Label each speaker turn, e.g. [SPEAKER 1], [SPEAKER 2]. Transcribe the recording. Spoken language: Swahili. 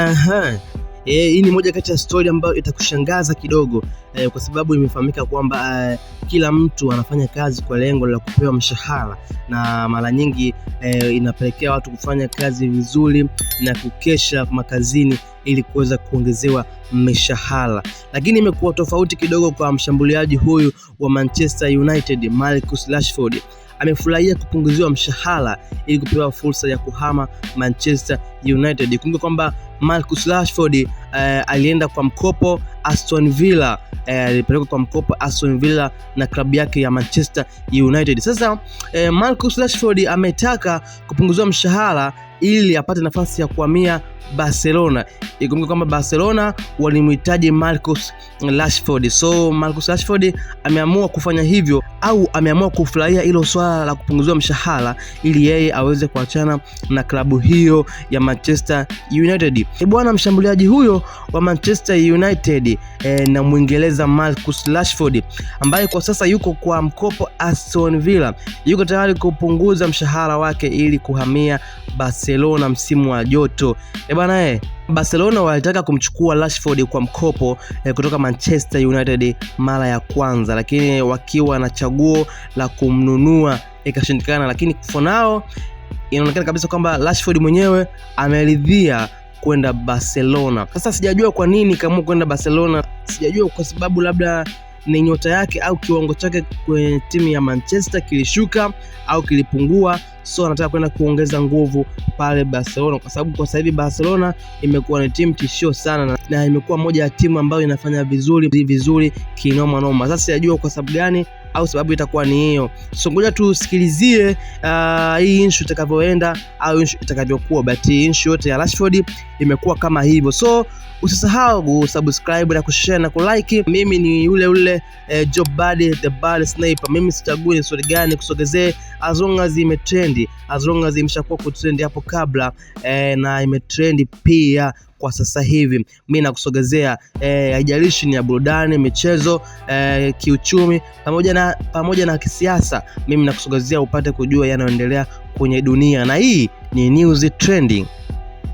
[SPEAKER 1] Aha. Hii ni moja kati ya story ambayo itakushangaza kidogo kwa sababu imefahamika kwamba kila mtu anafanya kazi kwa lengo la kupewa mshahara, na mara nyingi inapelekea watu kufanya kazi vizuri na kukesha makazini ili kuweza kuongezewa mshahara. Lakini imekuwa tofauti kidogo kwa mshambuliaji huyu wa Manchester United, Marcus Rashford. Amefurahia kupunguziwa mshahara ili kupewa fursa ya kuhama Manchester United. Kumbuka kwamba Marcus Rashford alienda kwa mkopo Aston Villa, alipelekwa kwa mkopo Aston Villa na klabu yake ya Manchester United. Sasa Marcus Rashford ametaka kupunguziwa mshahara ili apate nafasi ya kuhamia Barcelona. Ikumbuka kwamba Barcelona walimhitaji Marcus Rashford. So Marcus Rashford ameamua kufanya hivyo, au ameamua kufurahia hilo swala la kupunguziwa mshahara ili yeye aweze kuachana na klabu hiyo ya Manchester United. Bwana mshambuliaji huyo wa Manchester United na Mwingereza Marcus Rashford, ambaye kwa sasa yuko kwa mkopo Aston Villa, yuko tayari kupunguza mshahara wake ili kuhamia Barcelona msimu wa joto. Bwana Barcelona walitaka kumchukua Rashford kwa mkopo kutoka Manchester United mara ya kwanza, lakini wakiwa na chaguo la kumnunua ikashindikana. Lakini for now inaonekana kabisa kwamba Rashford mwenyewe ameridhia kwenda Barcelona. Sasa sijajua kwa nini kaamua kwenda Barcelona, sijajua kwa sababu labda ni nyota yake au kiwango chake kwenye timu ya Manchester kilishuka au kilipungua, so anataka kwenda kuongeza nguvu pale Barcelona, kwa sababu kwa sasa hivi Barcelona imekuwa ni timu tishio sana na imekuwa moja ya timu ambayo inafanya vizuri kinoma noma. Sasa sijajua kwa sababu gani au sababu itakuwa ni hiyo. So ngoja tusikilizie hii issue itakavyoenda au issue itakavyokuwa, but issue yote ya Rashford imekuwa kama hivyo. So usisahau kusubscribe na kushare na kulike. Mimi ni yule Job Bad the Bad Sniper. Mimi sichagui ni story gani kusogezee, as long as imetrend, as long as imeshakuwa kutrend hapo kabla na imetrend pia kwa sasa hivi, mimi nakusogezea haijalishi ni ya burudani, michezo, kiuchumi pamoja na kisiasa. Mimi nakusogezea upate kujua yanayoendelea kwenye dunia, na hii ni News Trending.